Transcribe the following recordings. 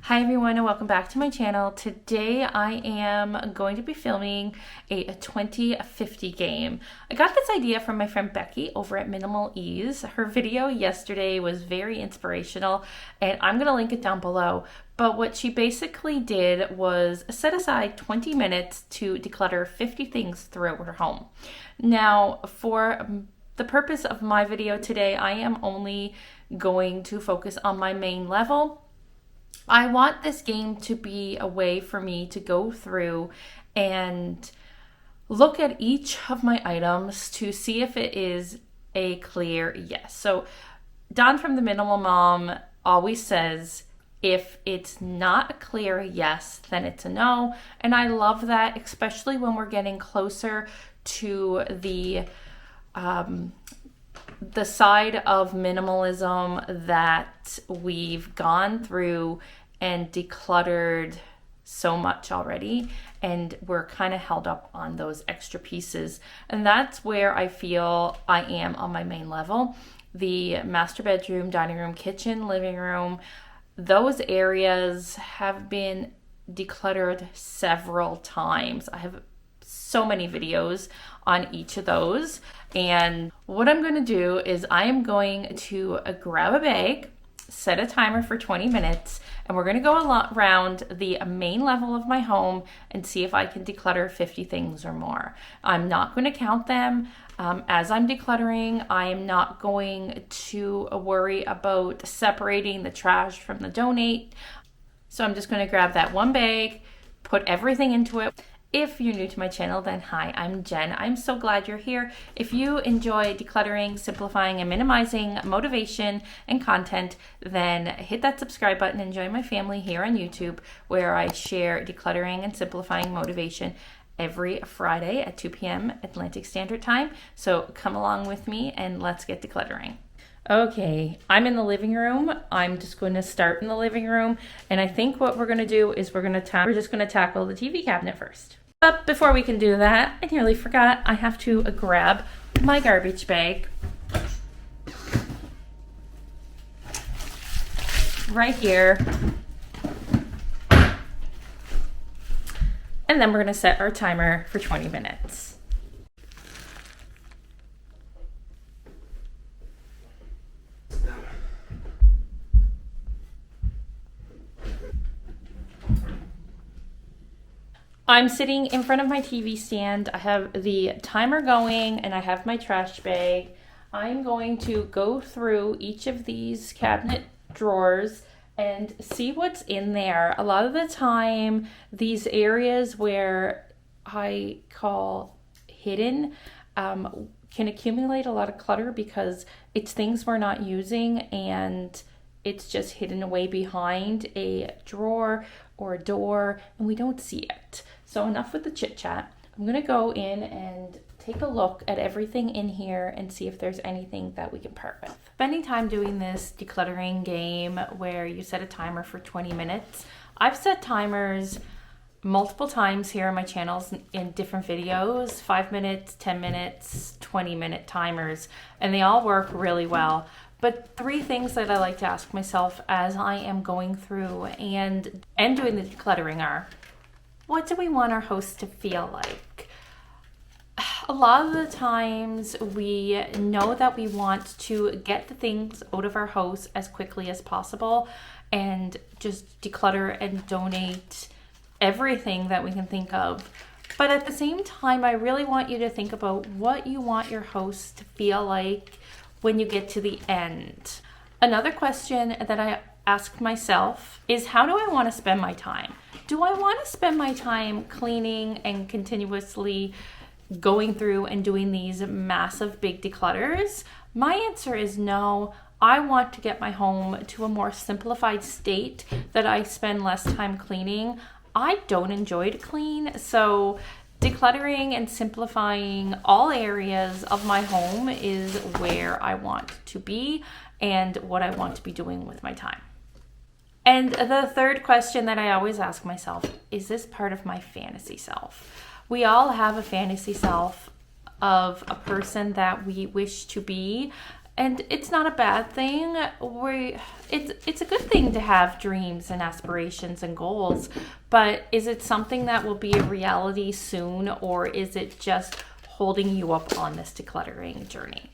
Hi everyone and welcome back to my channel. Today I am going to be filming a 2050 game. I got this idea from my friend Becky over at Minimal Ease. Her video yesterday was very inspirational and I'm going to link it down below. But what she basically did was set aside 20 minutes to declutter 50 things throughout her home. Now, for the purpose of my video today, I am only going to focus on my main level. I want this game to be a way for me to go through and look at each of my items to see if it is a clear yes. So Dawn from the Minimal Mom always says, if it's not a clear yes, then it's a no. And I love that, especially when we're getting closer to the side of minimalism that we've gone through and decluttered so much already, and we're kind of held up on those extra pieces. And that's where I feel I am on my main level. The master bedroom, dining room, kitchen, living room, those areas have been decluttered several times. I have so many videos on each of those. And what I'm going to do is I am going to grab a bag, set a timer for 20 minutes, and we're going to go around the main level of my home and see if I can declutter 50 things or more. I'm not going to count them. As I'm decluttering, I am not going to worry about separating the trash from the donate. So I'm just going to grab that one bag, put everything into it. If you're new to my channel, then hi, I'm Jen. I'm so glad you're here. If you enjoy decluttering, simplifying, and minimizing motivation and content, then hit that subscribe button and join my family here on YouTube, where I share decluttering and simplifying motivation every Friday at 2 p.m. Atlantic Standard Time. So come along with me and let's get decluttering. Okay, I'm in the living room. I'm just going to start in the living room. And I think what we're going to do is we're just going to tackle the TV cabinet first. But before we can do that, I nearly forgot, I have to grab my garbage bag right here. And then we're going to set our timer for 20 minutes. I'm sitting in front of my TV stand. I have the timer going and I have my trash bag. I'm going to go through each of these cabinet drawers and see what's in there. A lot of the time, these areas where I call hidden can accumulate a lot of clutter because it's things we're not using and it's just hidden away behind a drawer or a door and we don't see it. So enough with the chit chat. I'm gonna go in and take a look at everything in here and see if there's anything that we can part with. Spending time doing this decluttering game where you set a timer for 20 minutes. I've set timers multiple times here on my channels in different videos, 5 minutes, 10 minutes, 20-minute timers, and they all work really well. But 3 things that I like to ask myself as I am going through and doing the decluttering are, what do we want our host to feel like? A lot of the times we know that we want to get the things out of our house as quickly as possible and just declutter and donate everything that we can think of. But at the same time, I really want you to think about what you want your house to feel like when you get to the end. Another question that I ask myself is, how do I want to spend my time? Do I want to spend my time cleaning and continuously going through and doing these massive big declutters? My answer is no. I want to get my home to a more simplified state that I spend less time cleaning. I don't enjoy to clean, so decluttering and simplifying all areas of my home is where I want to be and what I want to be doing with my time. And the third question that I always ask myself, is this part of my fantasy self? We all have a fantasy self of a person that we wish to be And it's not a bad thing. It's a good thing to have dreams and aspirations and goals, but is it something that will be a reality soon, or is it just holding you up on this decluttering journey?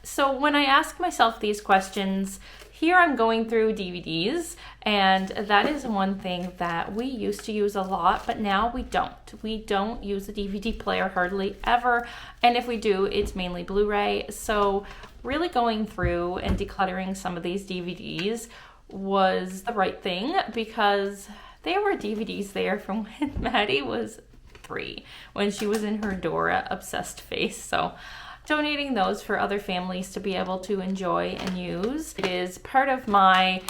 So when I ask myself these questions, here I'm going through DVDs, and that is one thing that we used to use a lot, but now we don't. We don't use a DVD player hardly ever, and if we do, it's mainly Blu-ray. So really going through and decluttering some of these DVDs was the right thing, because there were DVDs there from when Maddie was 3, when she was in her Dora obsessed phase. So donating those for other families to be able to enjoy and use. It is part of my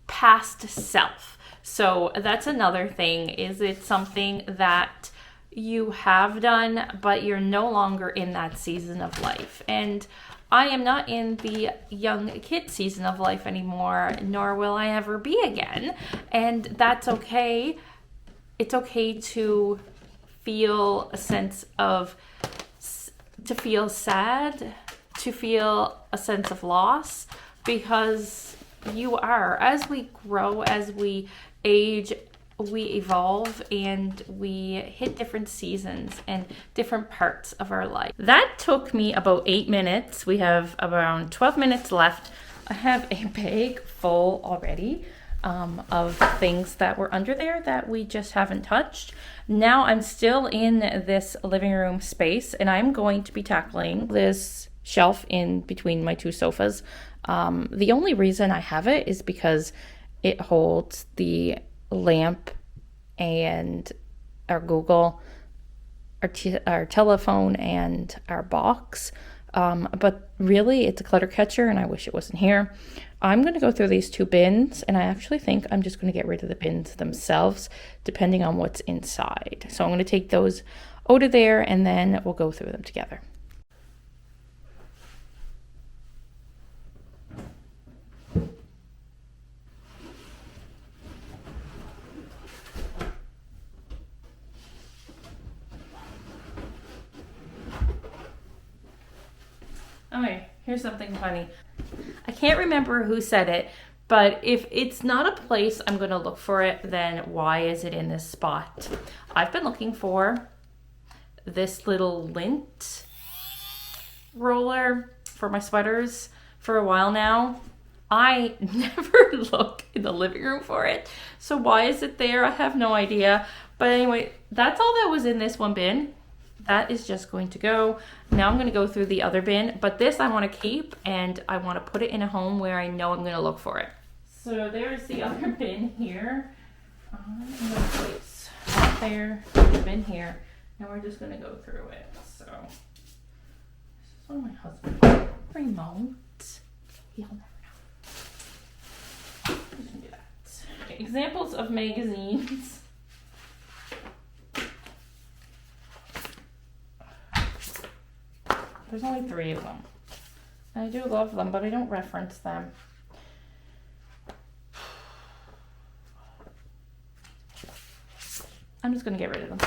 past self. So that's another thing. Is it something that you have done, but you're no longer in that season of life? And I am not in the young kid season of life anymore, nor will I ever be again. And that's okay. It's okay to feel a sense of to feel sad, to feel a sense of loss, because you are. As we grow, as we age, we evolve, and we hit different seasons and different parts of our life. That took me about 8 minutes. We have around 12 minutes left. I have a bag full already of things that were under there that we just haven't touched. Now I'm still in this living room space, and I'm going to be tackling this shelf in between my 2 sofas. The only reason I have it is because it holds the lamp and our Google, our telephone, and our box. But really, it's a clutter catcher, and I wish it wasn't here. I'm going to go through these 2 bins, and I actually think I'm just going to get rid of the bins themselves, depending on what's inside. So I'm going to take those out of there, and then we'll go through them together. Okay, here's something funny. I can't remember who said it, but if it's not a place I'm going to look for it, then why is it in this spot? I've been looking for this little lint roller for my sweaters for a while now. I never look in the living room for it, so why is it there? I have no idea. But anyway, that's all that was in this one bin. That is just going to go. Now I'm going to go through the other bin, but this I want to keep, and I want to put it in a home where I know I'm going to look for it. So there's the other bin here. I'm going to place that there, the bin here, and we're just going to go through it. So this is one of my husband's remote. You'll never know. We can do that. Okay, examples of magazines. There's only 3 of them. I do love them, but I don't reference them. I'm just going to get rid of them.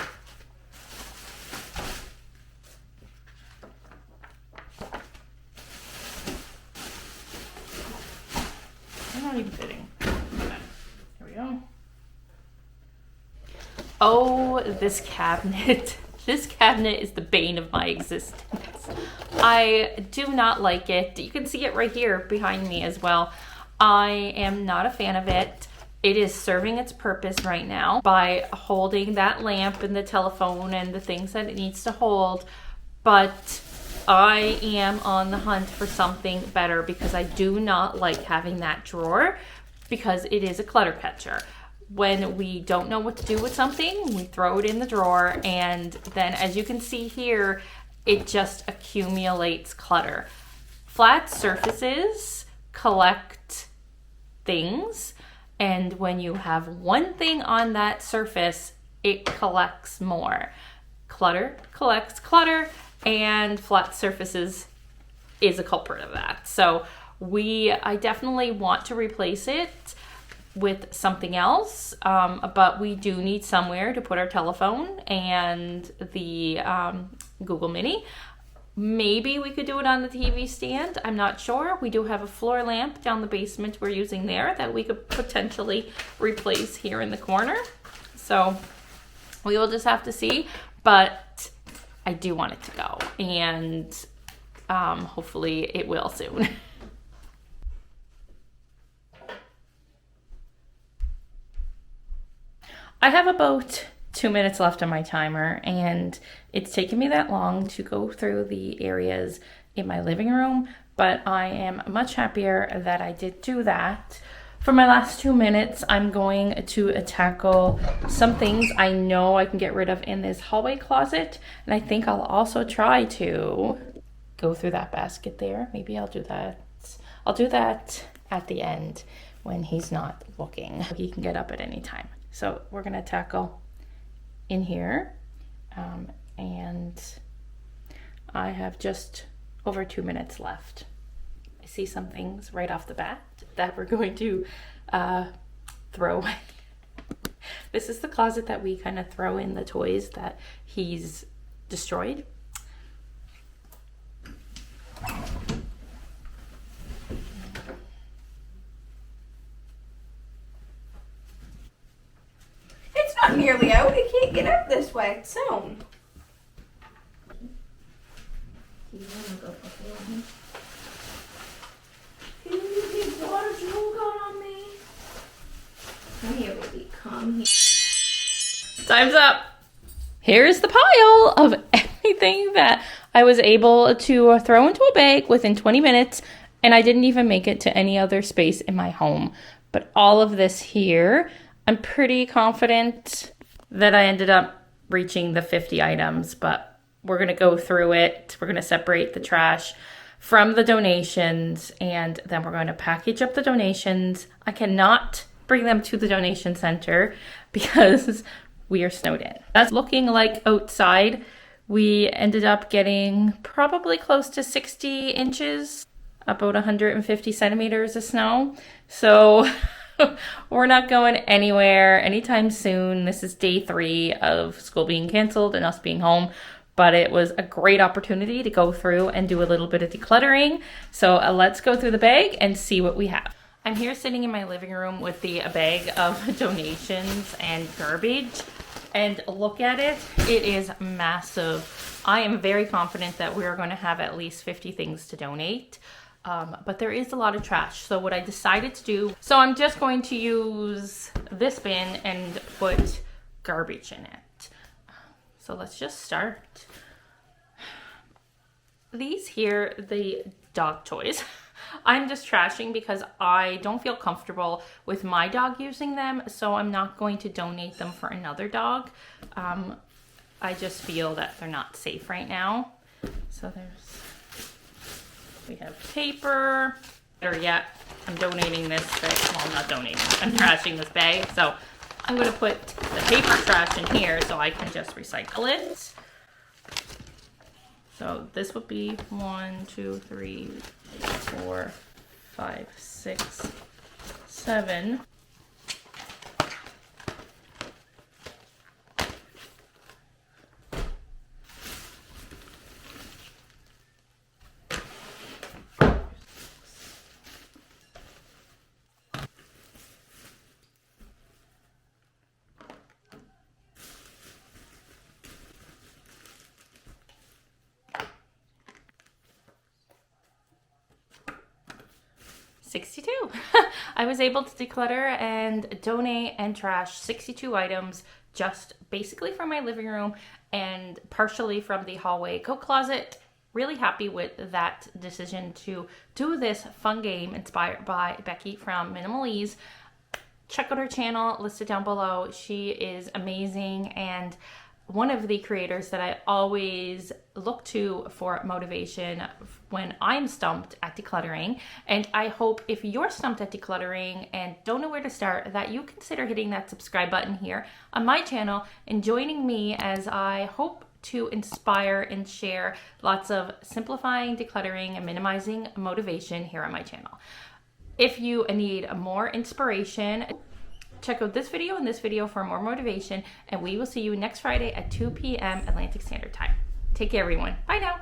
They're not even fitting. Okay. Here we go. Oh, this cabinet. This cabinet is the bane of my existence. I do not like it. You can see it right here behind me as well. I am not a fan of it. It is serving its purpose right now by holding that lamp and the telephone and the things that it needs to hold. But I am on the hunt for something better, because I do not like having that drawer, because it is a clutter catcher. When we don't know what to do with something, we throw it in the drawer, and then, as you can see here, it just accumulates clutter. Flat surfaces collect things, and when you have one thing on that surface, it collects more. Clutter collects clutter, and flat surfaces is a culprit of that. So I definitely want to replace it with something else, but we do need somewhere to put our telephone and the Google Mini. Maybe we could do it on the TV stand. I'm not sure. We do have a floor lamp down the basement we're using there that we could potentially replace here in the corner. So we will just have to see, but I do want it to go, and hopefully it will soon. I have about 2 minutes left on my timer, and it's taken me that long to go through the areas in my living room, but I am much happier that I did do that. For my last 2 minutes, I'm going to tackle some things I know I can get rid of in this hallway closet, and I think I'll also try to go through that basket there. Maybe I'll do that. I'll do that at the end when he's not looking. He can get up at any time. So we're gonna tackle in here, and I have just over 2 minutes left. I see some things right off the bat that we're going to throw away. This is the closet that we kind of throw in the toys that he's destroyed. It's not nearly out. It can't get out this way. It's sewn. Come here, baby. Come here. Time's up. Here's the pile of everything that I was able to throw into a bag within 20 minutes, and I didn't even make it to any other space in my home. But all of this here, I'm pretty confident that I ended up reaching the 50 items, but we're gonna go through it. We're gonna separate the trash from the donations, and then we're going to package up the donations. I cannot bring them to the donation center because we are snowed in. That's looking like outside. We ended up getting probably close to 60 inches, about 150 centimeters of snow. So we're not going anywhere anytime soon. This is day 3 of school being canceled and us being home, but it was a great opportunity to go through and do a little bit of decluttering. So let's go through the bag and see what we have. I'm here sitting in my living room with the bag of donations and garbage, and look at it. It is massive. I am very confident that we're going to have at least 50 things to donate. But there is a lot of trash. So what I decided to do, so I'm just going to use this bin and put garbage in it. So let's just start. These here, the dog toys, I'm just trashing because I don't feel comfortable with my dog using them. So I'm not going to donate them for another dog. I just feel that they're not safe right now. So we have paper, or yeah, I'm donating this bag. Well, I'm not donating, I'm trashing this bag. So I'm gonna put the paper trash in here so I can just recycle it. So this would be 1, 2, 3, 4, 5, 6, 7. I was able to declutter and donate and trash 62 items just basically from my living room and partially from the hallway coat closet. Really happy with that decision to do this fun game inspired by Becky from Minimalese. Check out her channel listed down below. She is amazing and one of the creators that I always look to for motivation when I'm stumped at decluttering. And I hope if you're stumped at decluttering and don't know where to start, that you consider hitting that subscribe button here on my channel and joining me as I hope to inspire and share lots of simplifying, decluttering, and minimizing motivation here on my channel. If you need more inspiration, check out this video and this video for more motivation, and we will see you next Friday at 2 p.m. Atlantic Standard Time. Take care, everyone. Bye now.